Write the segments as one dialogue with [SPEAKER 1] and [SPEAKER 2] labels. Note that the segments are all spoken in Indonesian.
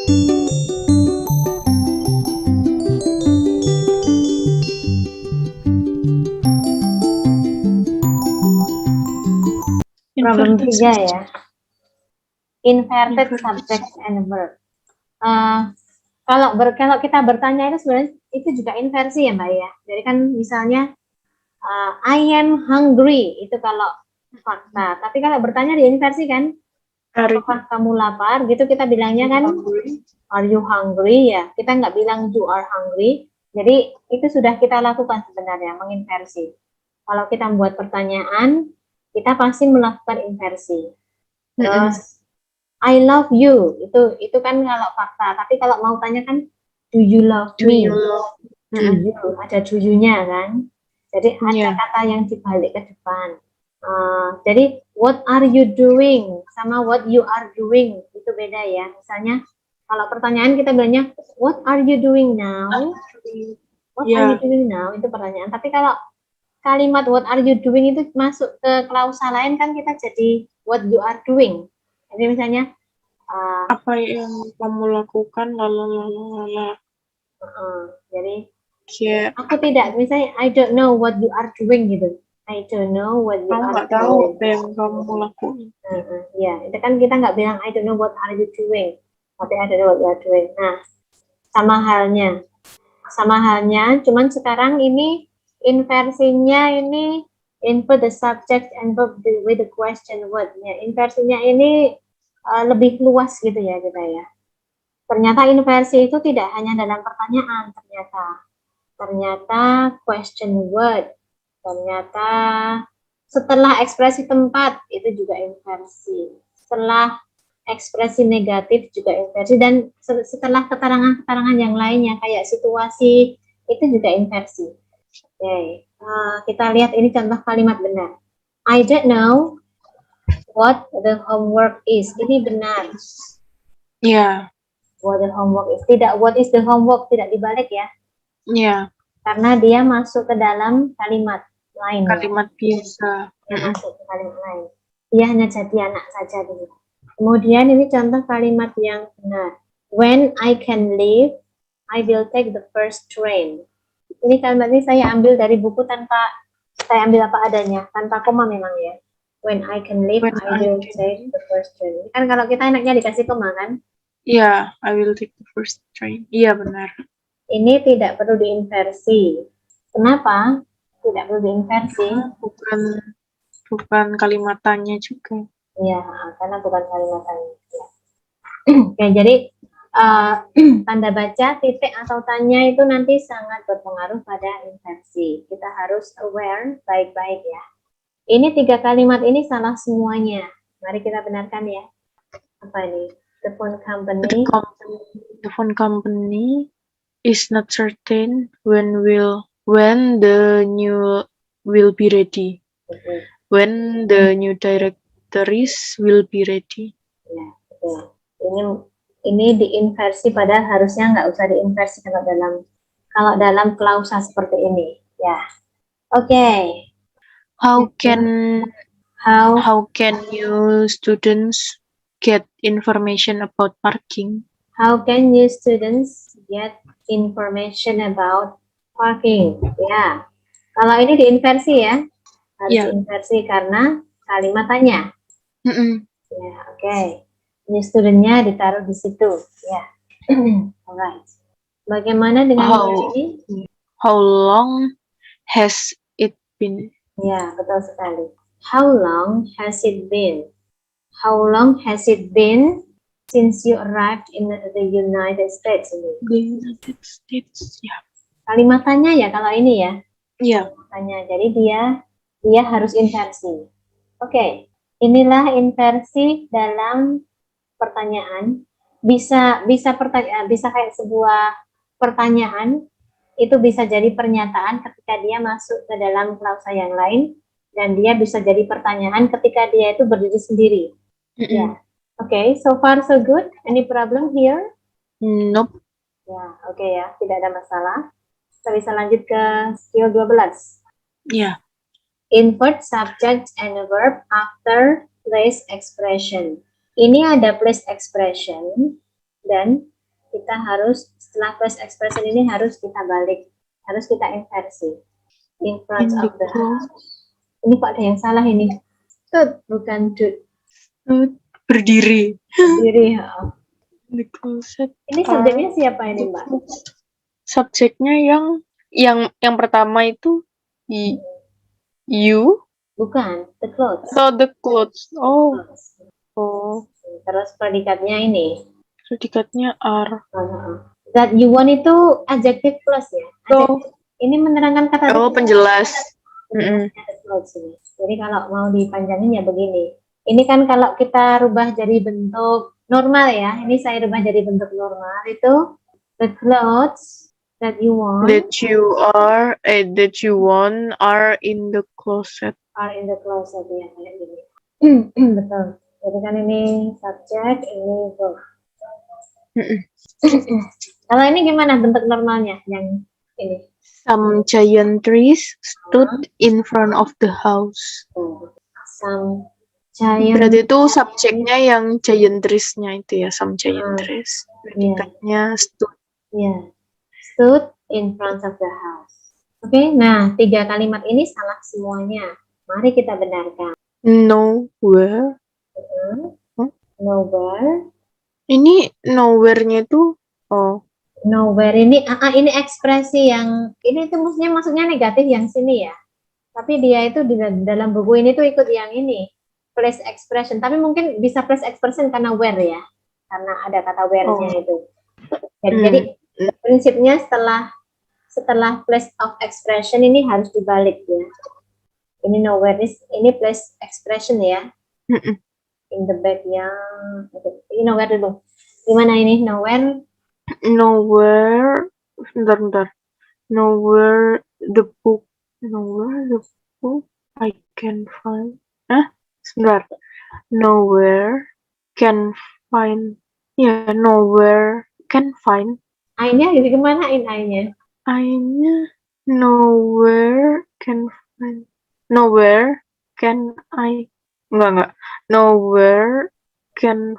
[SPEAKER 1] Problem 3 ya. Inverted subject and verb. Kalau kita bertanya itu sebenarnya itu juga inversi ya Mbak ya. Jadi kan misalnya I am hungry itu kalau fakta. Tapi kalau bertanya di inversi kan, apakah kamu lapar? Gitu kita bilangnya kan, are you hungry ya? Kita nggak bilang you are hungry. Jadi itu sudah kita lakukan sebenarnya menginversi. Kalau kita membuat pertanyaan, kita pasti melakukan inversi. Terus I love you itu kan kalau fakta. Tapi kalau mau tanya kan, do you love me? Do you, ada do you-nya kan. Jadi ada kata yang dibalik ke depan. Jadi what are you doing sama what you are doing itu beda ya. Misalnya kalau pertanyaan kita bilangnya what are you doing now? What are you doing now? Itu pertanyaan. Tapi kalau kalimat what are you doing itu masuk ke klausa lain kan kita jadi what you are doing. Jadi misalnya
[SPEAKER 2] apa yang kamu lakukan lalalala.
[SPEAKER 1] Jadi aku tidak, misalnya I don't know what you are doing gitu. I don't know what you
[SPEAKER 2] kamu
[SPEAKER 1] are
[SPEAKER 2] nggak tahu apa yang kamu lakukan.
[SPEAKER 1] Ya, itu kan kita nggak bilang I don't know what are you doing, tapi I don't know what you are doing. Nah, sama halnya, cuman sekarang ini inversinya ini invert the subject and verb with the question word. Ya, inversinya ini lebih luas gitu ya kita ya. Ternyata inversi itu tidak hanya dalam pertanyaan, ternyata question word, ternyata setelah ekspresi tempat itu juga inversi, setelah ekspresi negatif juga inversi, dan setelah keterangan-keterangan yang lainnya kayak situasi itu juga inversi. Oke, kita lihat ini contoh kalimat benar. I don't know what the homework is. Ini benar.
[SPEAKER 2] Iya.
[SPEAKER 1] What the homework is. Tidak what is the homework, tidak dibalik ya.
[SPEAKER 2] Iya.
[SPEAKER 1] Karena dia masuk ke dalam kalimat lain.
[SPEAKER 2] Kalimat biasa.
[SPEAKER 1] Dia masuk ke kalimat lain. Dia hanya jadi anak saja dulu. Kemudian ini contoh kalimat yang benar. When I can leave, I will take the first train. Ini kalimat ini saya ambil dari buku saya ambil apa adanya, tanpa koma memang ya. When I can leave, I will take the first train. Ini kan kalau kita enaknya dikasih koma kan?
[SPEAKER 2] Iya, I will take the first train. Iya, benar.
[SPEAKER 1] Ini tidak perlu diinversi. Kenapa? Tidak perlu diinversi.
[SPEAKER 2] Bukan kalimatannya juga.
[SPEAKER 1] Iya, karena bukan kalimatannya. Ya. Oke, jadi tanda baca, titik atau tanya itu nanti sangat berpengaruh pada inversi. Kita harus aware baik-baik ya. Ini 3 kalimat ini salah semuanya. Mari kita benarkan ya. Apa ini? The phone company.
[SPEAKER 2] The phone company is not certain when the new will be ready. When the new directories will be ready.
[SPEAKER 1] Ya, betul. Ini diinversi, padahal harusnya nggak usah diinversi kalau dalam klausa seperti ini. Ya, oke.
[SPEAKER 2] How can you students get information about parking?
[SPEAKER 1] How can you students get information about parking? Ya, kalau ini diinversi ya, harus diinversi karena kalimat tanya. Ya, oke. New student-nya ditaruh di situ. Ya, alright. Bagaimana dengan ini?
[SPEAKER 2] How long has it been?
[SPEAKER 1] Ya, betul sekali. How long has it been? How long has it been since you arrived in the United States?
[SPEAKER 2] The United States, ya.
[SPEAKER 1] Kalimat tanya ya kalau ini ya.
[SPEAKER 2] Iya.
[SPEAKER 1] Tanya. Jadi dia harus inversi. Oke, inilah inversi dalam pertanyaan. Bisa kayak sebuah pertanyaan. Itu bisa jadi pernyataan ketika dia masuk ke dalam klausa yang lain, dan dia bisa jadi pertanyaan ketika dia itu berdiri sendiri. Ya, oke, so far so good. Any problem here?
[SPEAKER 2] Nope.
[SPEAKER 1] Ya, oke ya, tidak ada masalah. Kita bisa lanjut ke skill 12.
[SPEAKER 2] Ya.
[SPEAKER 1] Invert subject and verb after place expression. Ini ada place expression dan kita harus setelah past expression ini harus kita balik, harus kita inversi. In front
[SPEAKER 2] In the
[SPEAKER 1] of the house. Ini kok ada yang salah ini? Stood, bukan stood.
[SPEAKER 2] Berdiri.
[SPEAKER 1] Berdiri.
[SPEAKER 2] The closet.
[SPEAKER 1] Ini subjeknya siapa ini, Mbak?
[SPEAKER 2] Subjeknya yang pertama itu you.
[SPEAKER 1] Bukan, the clothes.
[SPEAKER 2] So the clothes. Oh.
[SPEAKER 1] Terus predikatnya ini.
[SPEAKER 2] Predikatnya are.
[SPEAKER 1] That you want itu adjective plus ya. Adjective. Ini menerangkan kata.
[SPEAKER 2] Penjelas.
[SPEAKER 1] Jadi kalau mau dipanjangin ya begini. Ini kan kalau kita rubah jadi bentuk normal ya. Ini saya rubah jadi bentuk normal itu the clothes that you want.
[SPEAKER 2] That you want are in the closet.
[SPEAKER 1] Are in the closet ya kayak gini. Betul. Jadi kan ini subjek, ini verb. Kalau ini gimana bentuk normalnya yang ini?
[SPEAKER 2] Some giant trees stood in front of the house.
[SPEAKER 1] Some giant.
[SPEAKER 2] Berarti itu subjeknya yang giant trees-nya itu ya, some giant trees. Predikatnya stood.
[SPEAKER 1] Yeah. Stood in front of the house. Oke, nah 3 kalimat ini salah semuanya. Mari kita benarkan.
[SPEAKER 2] Nowhere.
[SPEAKER 1] Nowhere.
[SPEAKER 2] Ini nowhere-nya itu
[SPEAKER 1] Nowhere ini ekspresi yang ini tuh maksudnya negatif yang sini ya. Tapi dia itu di dalam buku ini tuh ikut yang ini place expression. Tapi mungkin bisa place expression karena where ya, karena ada kata where-nya itu. Jadi prinsipnya setelah place of expression ini harus dibalik ya. Ini nowhere ini place expression ya. In the backyard. Ini nowhere dulu. Gimana ini nowhere?
[SPEAKER 2] Nowhere the book I can find. Sebentar. Nowhere can find. Ya, nowhere can find.
[SPEAKER 1] I-nya jadi kemana I-nya?
[SPEAKER 2] I-nya nowhere can find. Nowhere can I. Enggak. Nowhere can.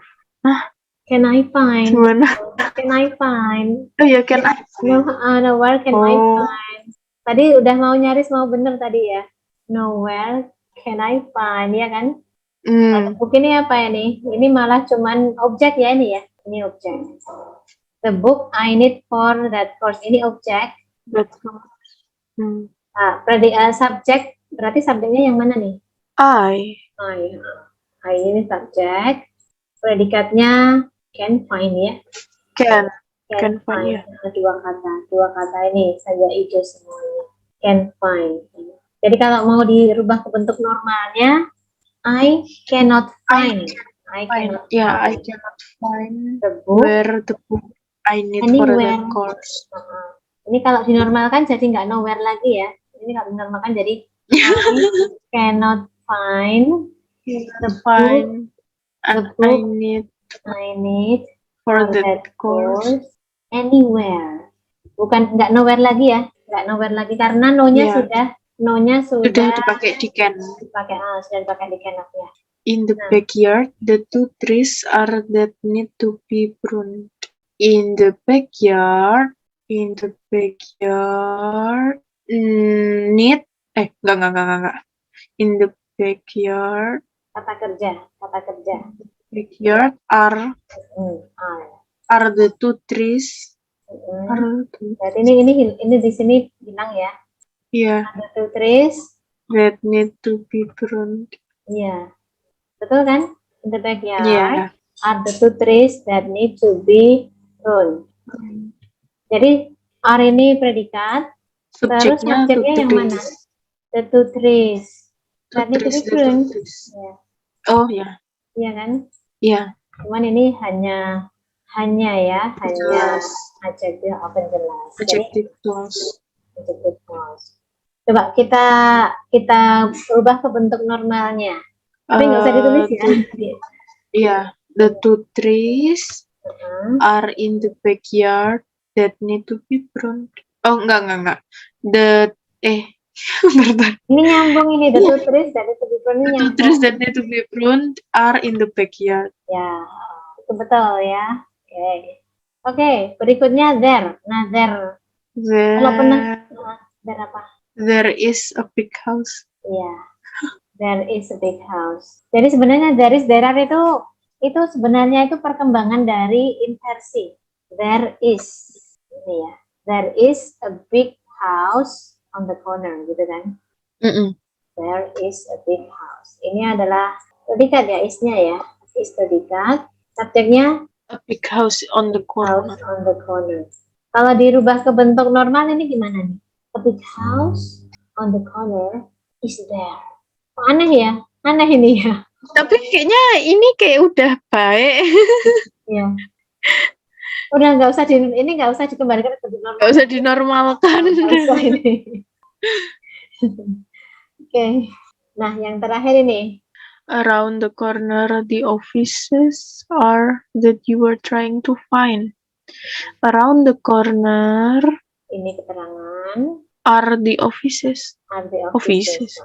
[SPEAKER 1] Can I find?
[SPEAKER 2] Gimana?
[SPEAKER 1] Can I find?
[SPEAKER 2] Oh ya, can I find?
[SPEAKER 1] Nowhere can I find? Tadi udah mau nyaris mau bener tadi ya. Nowhere can I find, ya kan? Buku ini apa ya nih? Ini malah cuman objek ya ini ya. Ini objek. The book I need for that course. Ini objek. Subjek. Berarti subjeknya yang mana nih?
[SPEAKER 2] I
[SPEAKER 1] ini subjek. Predikatnya can find ya.
[SPEAKER 2] Can find ya.
[SPEAKER 1] Dua kata ini saja hijau semuanya. Can find. Jadi kalau mau dirubah ke bentuk normalnya, I cannot find. I cannot
[SPEAKER 2] find
[SPEAKER 1] the book.
[SPEAKER 2] Where the book I need for that course.
[SPEAKER 1] Ini kalau dinormalkan jadi nggak nowhere lagi ya. Ini kalau dinormalkan jadi I cannot find the book. I need for that course anywhere. Bukan nggak nowhere lagi ya, nggak nowhere lagi karena no-nya sudah
[SPEAKER 2] dipakai di can.
[SPEAKER 1] Sudah dipakai di can ya.
[SPEAKER 2] In the backyard, the 2 trees are that need to be pruned. In the backyard, enggak. In the backyard.
[SPEAKER 1] Kata kerja.
[SPEAKER 2] Backyard are the 2 trees.
[SPEAKER 1] Berarti ini di sini bilang ya.
[SPEAKER 2] Iya.
[SPEAKER 1] Are the 2 trees
[SPEAKER 2] that need to be pruned.
[SPEAKER 1] Iya. Betul kan? In the backyard are the 2 trees that need to be pruned. Jadi are ini predikat. Terus subjeknya yang mana? The 2 trees that need to be pruned.
[SPEAKER 2] Oh ya.
[SPEAKER 1] Iya kan?
[SPEAKER 2] Iya.
[SPEAKER 1] Cuman ini hanya adjective penjelas.
[SPEAKER 2] Adjective clause.
[SPEAKER 1] Coba kita ubah ke bentuk normalnya. Tapi nggak usah ditulis ya.
[SPEAKER 2] Iya. The 2 trees are in the backyard that need to be pruned. Oh, enggak. Bentar.
[SPEAKER 1] Ini nyambung ini, the 2 trees that need to be pruned.
[SPEAKER 2] The 2 trees that need to be pruned are in the backyard.
[SPEAKER 1] Ya, itu betul ya. Oke. Oke, berikutnya there. Nah, there. Kalau pernah, there apa?
[SPEAKER 2] There is a big house.
[SPEAKER 1] Iya, there is a big house. Jadi sebenarnya there is, there are itu sebenarnya itu perkembangan dari inversi. There is, ini ya. There is a big house on the corner, gitu kan? There is a big house. Ini adalah predikat ya, is-nya ya. Is predikat. Subjeknya
[SPEAKER 2] A big house on the corner.
[SPEAKER 1] house on the corner. Kalau dirubah ke bentuk normal ini gimana nih? A big house on the corner is there. Oh, aneh ya? Aneh ini ya.
[SPEAKER 2] Tapi kayaknya ini kayak udah baik.
[SPEAKER 1] Ya. Udah nggak usah nggak usah dikembalikan ke bentuk normal.
[SPEAKER 2] Nggak usah dinormalkan.
[SPEAKER 1] Nggak usah ini. Oke. Nah, yang terakhir ini.
[SPEAKER 2] Around the corner, the offices are that you were trying to find. Around the corner.
[SPEAKER 1] Ini keterangan.
[SPEAKER 2] Are the offices.
[SPEAKER 1] Are the offices.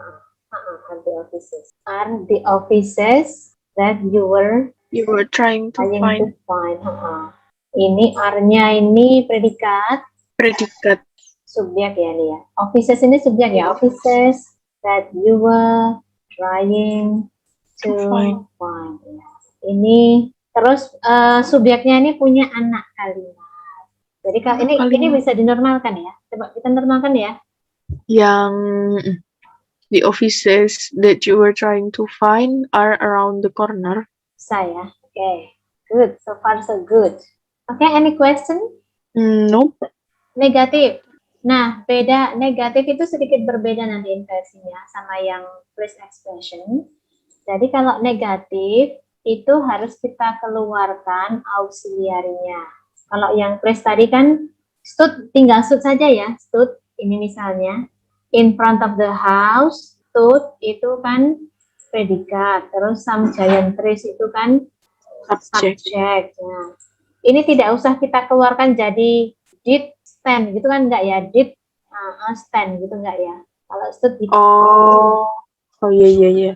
[SPEAKER 1] Are the offices. Are the offices that you were
[SPEAKER 2] trying to find.
[SPEAKER 1] Ini are-nya ini predikat.
[SPEAKER 2] Predikat.
[SPEAKER 1] Subjek ya nih ya. Offices ini subjek ya. Offices that you were trying to find. Ya. Ini terus subjeknya ini punya anak kalimat. Jadi ini bisa dinormalkan ya. Coba kita normalkan ya.
[SPEAKER 2] Yang the offices that you were trying to find are around the corner.
[SPEAKER 1] Saya. Okay. Good. So far so good. Okay, any question?
[SPEAKER 2] Nope.
[SPEAKER 1] Negatif. Nah, beda negatif itu sedikit berbeda nanti inversinya sama yang phrase expression. Jadi kalau negatif itu harus kita keluarkan auxiliary-nya. Kalau yang phrase tadi kan stood, tinggal stood saja ya. Stood, ini misalnya. In front of the house, stood itu kan predikat. Terus some giant trees itu kan subject. Nah, ini tidak usah kita keluarkan jadi did stand gitu kan enggak ya? Did stand gitu enggak ya? Kalau stood gitu.
[SPEAKER 2] Oh iya. Ya,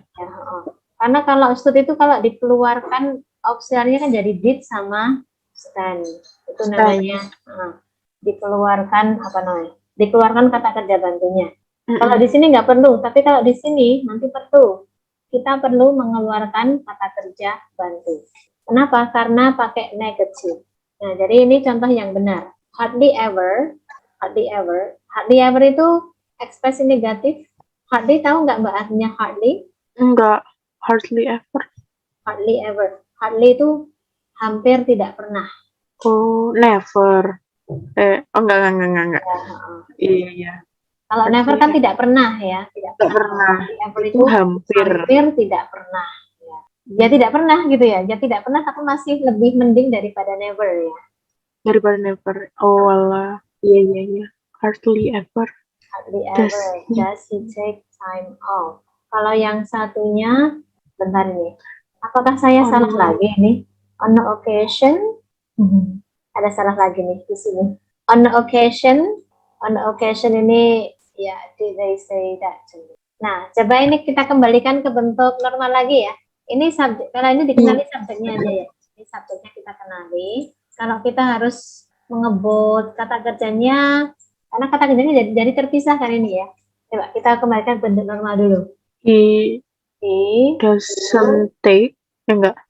[SPEAKER 1] karena kalau stood itu kalau dikeluarkan auxiliary-nya kan jadi did sama stand. Itu namanya dikeluarkan apa namanya? Dikeluarkan kata kerja bantunya. Kalau di sini nggak perlu, tapi kalau di sini nanti perlu. Kita perlu mengeluarkan kata kerja bantu. Kenapa? Karena pakai negative. Nah, jadi ini contoh yang benar. Hardly ever itu ekspresi negatif. Hardly tahu nggak Mbak artinya hardly?
[SPEAKER 2] Enggak, hardly ever.
[SPEAKER 1] Hardly ever. Hardly itu hampir tidak pernah.
[SPEAKER 2] Oh, never. Enggak. Iya.
[SPEAKER 1] Kalau never kan tidak pernah ya, tidak pernah. Ever itu hampir tidak pernah. Ya tidak pernah gitu ya. Ya tidak pernah tapi masih lebih mending daripada never ya.
[SPEAKER 2] Daripada never. Oh alah. Iya. Hardly ever.
[SPEAKER 1] Hardly ever. Does he take time off? Kalau yang satunya, bentar nih. Apakah saya salah lagi nih? On occasion, ada salah lagi nih di sini. On occasion ini ya, did they say that to me? Nah, coba ini kita kembalikan ke bentuk normal lagi ya. Ini subjek, kalau ini dikenali subjeknya aja ya. Ini subjeknya kita kenali. Kalau kita harus mengebut kata kerjanya, karena kata kerjanya jadi terpisah kan ini ya. Coba kita kembalikan bentuk normal dulu.
[SPEAKER 2] He doesn't take, enggak.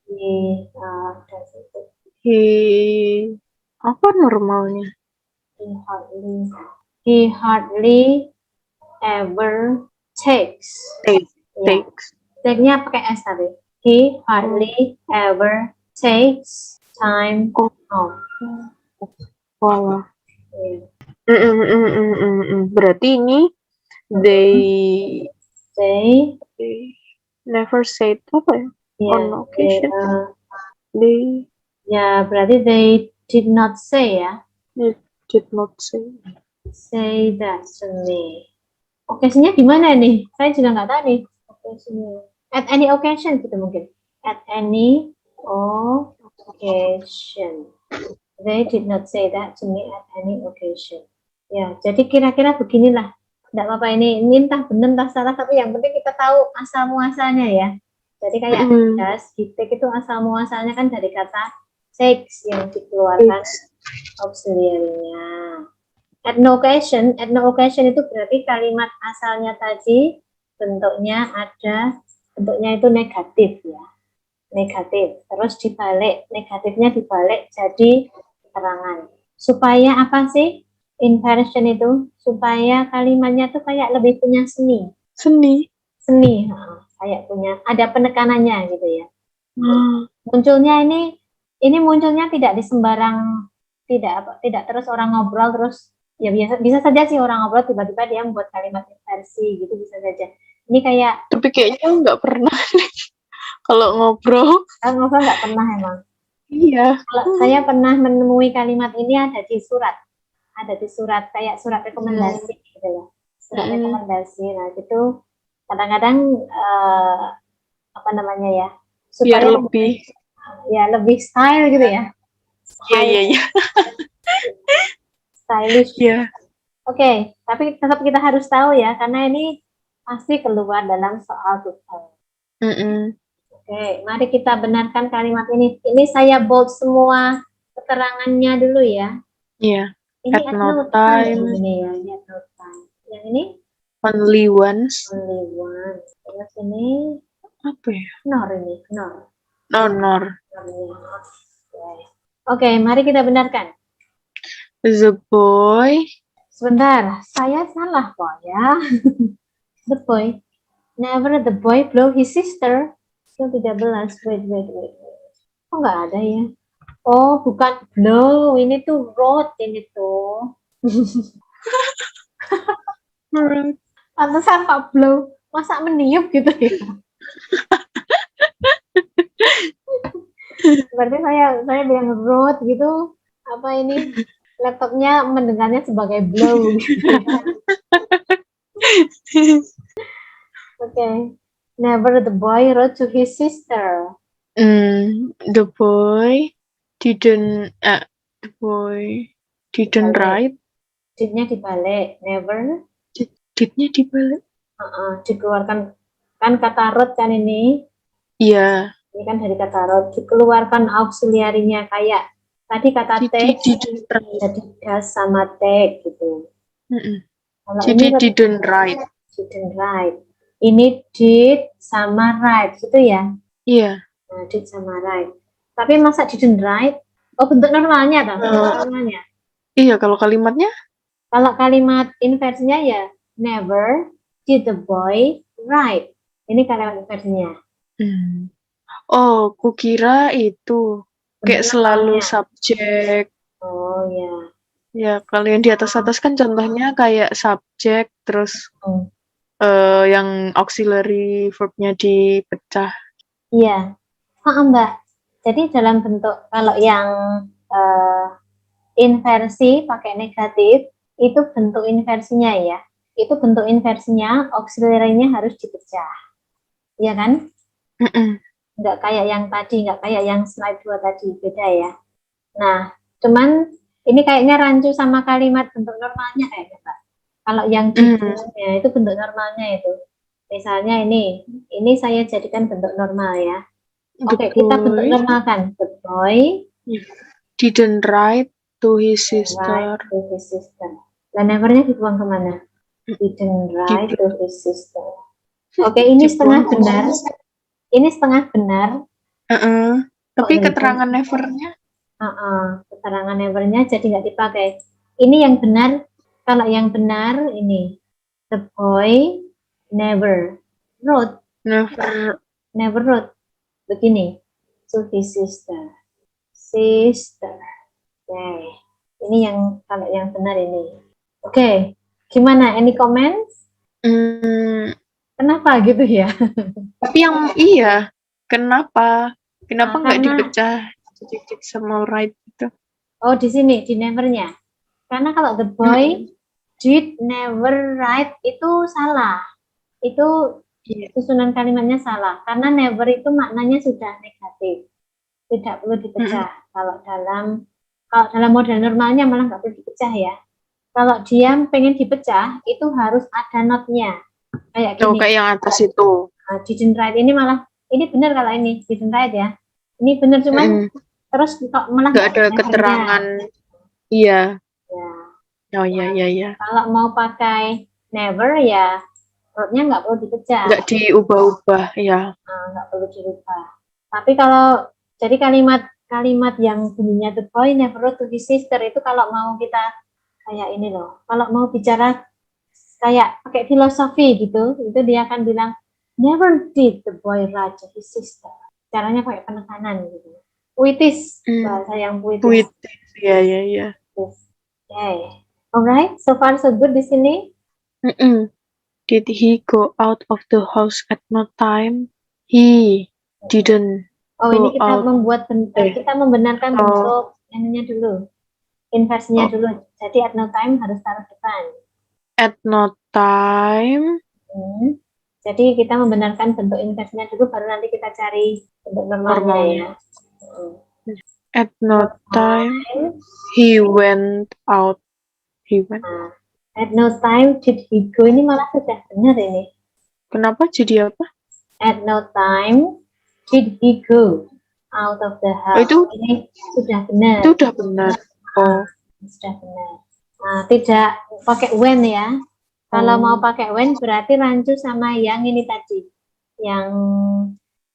[SPEAKER 2] He apa normalnya?
[SPEAKER 1] He hardly ever takes. Take-nya pakai S tadi. He hardly ever takes time off.
[SPEAKER 2] Wah. Berarti ini they never said apa ya? On occasion. They
[SPEAKER 1] ya berarti they did not say ya.
[SPEAKER 2] They did not say.
[SPEAKER 1] Say that to me. Occasion-nya gimana nih? Saya juga nggak tahu nih. Occasion-nya. At any occasion gitu mungkin. At any occasion. They did not say that to me at any occasion. Ya, jadi kira-kira beginilah. Nggak apa-apa ini entah benar entah salah, tapi yang penting kita tahu asal muasalnya ya. Jadi kayak does, take itu asal muasalnya kan dari kata takes yang dikeluarkan auxiliary-nya. At no occasion itu berarti kalimat asalnya tadi bentuknya itu negatif ya. Negatif. Terus dibalik, negatifnya dibalik jadi keterangan. Supaya apa sih inversion itu? Supaya kalimatnya tuh kayak lebih punya seni.
[SPEAKER 2] Seni.
[SPEAKER 1] Kayak punya, ada penekanannya gitu ya.
[SPEAKER 2] Hmm.
[SPEAKER 1] Munculnya ini munculnya tidak di sembarang, tidak terus orang ngobrol terus ya bisa saja sih orang ngobrol tiba-tiba dia membuat kalimat inversi gitu, bisa saja. Ini kayak
[SPEAKER 2] Tapi kayaknya nggak pernah kalau ngobrol.
[SPEAKER 1] nggak pernah emang.
[SPEAKER 2] Iya.
[SPEAKER 1] Kalau saya pernah menemui kalimat ini ada di surat kayak surat rekomendasi gitu loh. Surat rekomendasi. Nah, itu kadang-kadang apa namanya ya? Supaya lebih style gitu ya.
[SPEAKER 2] Iya.
[SPEAKER 1] Stylish.
[SPEAKER 2] Iya.
[SPEAKER 1] Oke, tapi tetap kita harus tahu ya, karena ini pasti keluar dalam soal TOEFL. Oke, mari kita benarkan kalimat ini. Ini saya bold semua keterangannya dulu ya.
[SPEAKER 2] Iya.
[SPEAKER 1] Ini
[SPEAKER 2] At no time.
[SPEAKER 1] Ini ya, at no time. Yang ini?
[SPEAKER 2] Only once.
[SPEAKER 1] Terus ini?
[SPEAKER 2] Apa ya?
[SPEAKER 1] Nor.
[SPEAKER 2] Nor.
[SPEAKER 1] Oke, mari kita benarkan.
[SPEAKER 2] The boy.
[SPEAKER 1] Sebentar, saya salah kok ya. The boy. Never the boy blow his sister. Skill 13. Wait. Kok nggak ada ya? Oh, bukan blow. Ini tuh wrote ini tuh. Pantesan Pak blow. Masa meniup gitu ya? Berarti saya bilang wrote gitu. Apa ini? Laptopnya mendengarnya sebagai blow. Okay. Never the boy wrote to his sister.
[SPEAKER 2] The boy didn't write.
[SPEAKER 1] Did-nya dibalik. Never.
[SPEAKER 2] Did-nya dibalik.
[SPEAKER 1] Dikeluarkan. Kan kata wrote kan ini.
[SPEAKER 2] Iya.
[SPEAKER 1] Ini kan dari kata wrote. Dikeluarkan auxiliary-nya kayak tadi kata take jadi does sama take gitu.
[SPEAKER 2] Jadi didn't write.
[SPEAKER 1] Ini did sama write gitu ya?
[SPEAKER 2] Iya.
[SPEAKER 1] Nah, did sama write. Tapi masa didn't write? Oh, bentuk normalnya kan? Normalnya.
[SPEAKER 2] Iya, kalau kalimatnya?
[SPEAKER 1] Kalau kalimat inversinya ya never did the boy write. Ini kalimat inversinya.
[SPEAKER 2] Oh, kukira itu kayak selalu subjek.
[SPEAKER 1] Oh ya.
[SPEAKER 2] Ya, kalau yang di atas kan contohnya kayak subjek terus yang auxiliary verb-nya dipecah.
[SPEAKER 1] Iya. Mbak. Jadi dalam bentuk kalau yang inversi pakai negatif itu bentuk inversinya ya. Itu bentuk inversinya auxiliary-nya harus dipecah. Iya kan? Nggak kayak yang tadi, nggak kayak yang slide 2 tadi, beda ya. Nah, cuman ini kayaknya rancu sama kalimat bentuk normalnya kayaknya, Pak. Kalau yang ya, itu bentuk normalnya itu. Misalnya ini saya jadikan bentuk normal ya. Oke, kita bentuk normalkan. The boy
[SPEAKER 2] didn't write to his sister.
[SPEAKER 1] Dan nevernya dibuang kemana? Didn't write to his sister. Oke, ini setengah benar. Ini setengah benar.
[SPEAKER 2] Tapi keterangan nevernya?
[SPEAKER 1] Keterangan nevernya jadi nggak dipakai. Ini yang benar. Kalau yang benar ini the boy never wrote. Never wrote. Begini. To his sister. Oke. Ini yang kalau yang benar ini. Oke. Gimana? Any comments? Kenapa gitu ya?
[SPEAKER 2] Tapi yang kenapa nggak dipecah titik sama right itu?
[SPEAKER 1] Oh, di sini di nevernya. Karena kalau the boy did never write itu salah. Itu susunan kalimatnya salah. Karena never itu maknanya sudah negatif. Tidak perlu dipecah. Kalau dalam model normalnya malah nggak perlu dipecah ya. Kalau dia pengen dipecah itu harus ada not-nya. Kayak gini.
[SPEAKER 2] Kayak yang atas itu.
[SPEAKER 1] Didn't write ini malah ini benar kalau ini didn't write ya. Ini benar cuman terus kok malah
[SPEAKER 2] nggak ada keterangan. Iya.
[SPEAKER 1] Ya.
[SPEAKER 2] Oh iya.
[SPEAKER 1] Kalau mau pakai never ya verbnya nggak perlu dipecah.
[SPEAKER 2] Nggak diubah-ubah, ya.
[SPEAKER 1] Nggak perlu dirubah. Tapi kalau jadi kalimat yang bunyinya the boy never wrote to his sister itu kalau mau kita kayak ini loh. Kalau mau bicara kayak pakai filosofi gitu, itu dia akan bilang never did the boy write to his sister. Caranya pakai penekanan gitu. Puitis, bahasa yang puitis.
[SPEAKER 2] Puitis, ya.
[SPEAKER 1] Okay. Alright, so far so good di sini.
[SPEAKER 2] Did he go out of the house at no time? He didn't.
[SPEAKER 1] Oh,
[SPEAKER 2] go
[SPEAKER 1] ini kita
[SPEAKER 2] out.
[SPEAKER 1] kita membenarkan bentuk ininya dulu. Inversinya dulu. Jadi at no time harus taruh depan.
[SPEAKER 2] At no time.
[SPEAKER 1] Jadi kita membenarkan bentuk inversinya dulu, baru nanti kita cari bentuk normalnya ya.
[SPEAKER 2] At no time he went out.
[SPEAKER 1] At no time did he go. Ini malah sudah benar ini.
[SPEAKER 2] Kenapa jadi apa?
[SPEAKER 1] At no time did he go out of the house. Ini sudah benar.
[SPEAKER 2] Itu sudah benar.
[SPEAKER 1] Sudah benar. Nah, tidak pakai when ya. Kalau mau pakai when berarti rancu sama yang ini tadi. Yang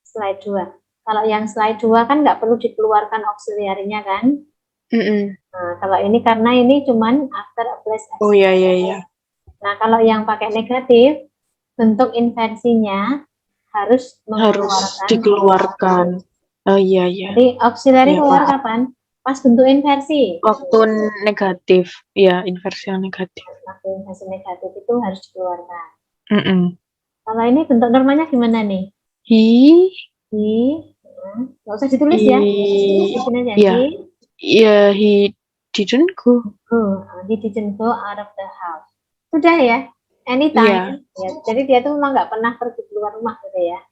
[SPEAKER 1] slide 2. Kalau yang slide 2 kan nggak perlu dikeluarkan auxiliary-nya kan? Nah, kalau ini karena ini cuman after a place action.
[SPEAKER 2] Oh iya.
[SPEAKER 1] Nah, kalau yang pakai negatif, bentuk inversinya harus
[SPEAKER 2] dikeluarkan. Oh iya.
[SPEAKER 1] Jadi auxiliary keluar kapan? Pas bentuk inversi.
[SPEAKER 2] Waktu negatif, ya inversi yang negatif.
[SPEAKER 1] Waktu inversi negatif itu harus dikeluarkan. Kalau ini bentuk normalnya gimana nih?
[SPEAKER 2] He.
[SPEAKER 1] Nggak usah ditulis ya.
[SPEAKER 2] Iya, he didn't go.
[SPEAKER 1] He didn't go out of the house. Sudah ya? Anytime. Ya, jadi dia tuh memang nggak pernah pergi keluar rumah gitu ya.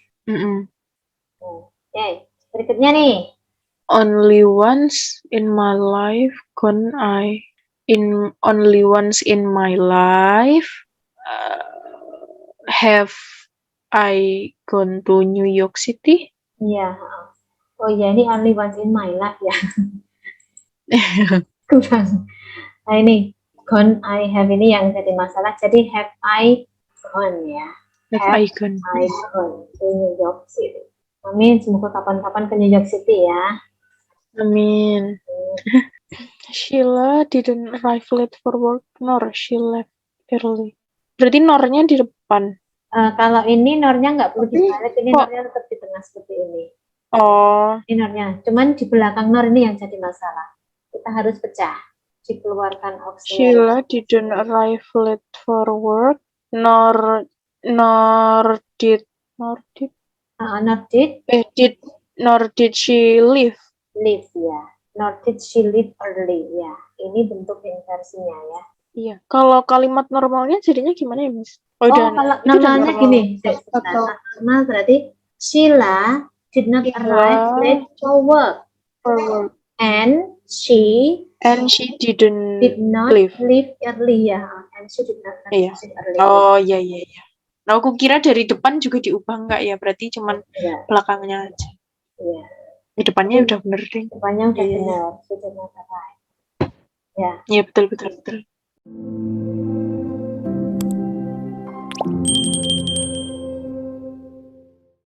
[SPEAKER 1] Oke. Berikutnya nih.
[SPEAKER 2] Only once in my life only once in my life have I gone to New York City.
[SPEAKER 1] Iya. Oh iya, ini only once in my life ya. Kurang. Nah ini gone I have ini yang jadi masalah. Jadi have I gone ya.
[SPEAKER 2] Have I gone
[SPEAKER 1] to New York City. Amin. Semoga kapan-kapan ke New York City ya.
[SPEAKER 2] Amin. Sheila didn't arrive late for work, nor she left early. Berarti nornya di depan.
[SPEAKER 1] Kalau ini nornya nggak perlu dibalik, ini nornya tetap di tengah seperti ini. Ini nornya. Cuman di belakang nor ini yang jadi masalah. Kita harus pecah. Dikeluarkan auxiliary.
[SPEAKER 2] Sheila didn't arrive late for work, nor did she leave.
[SPEAKER 1] Leave ya. Nor did she leave early ya. Ini bentuk inversinya ya.
[SPEAKER 2] Iya. Kalau kalimat normalnya jadinya gimana ya, Miss?
[SPEAKER 1] Kalau normalnya gini. Normal berarti Sheila did not arrive late for work. And she
[SPEAKER 2] did not leave
[SPEAKER 1] early ya. And she did not leave early.
[SPEAKER 2] Oh iya. Nah, aku kira dari depan juga diubah enggak ya? Berarti cuman belakangnya aja.
[SPEAKER 1] Iya.
[SPEAKER 2] Di depannya udah bener deh.
[SPEAKER 1] Depannya udah benar. Sudah masalah. Ya.
[SPEAKER 2] Iya betul.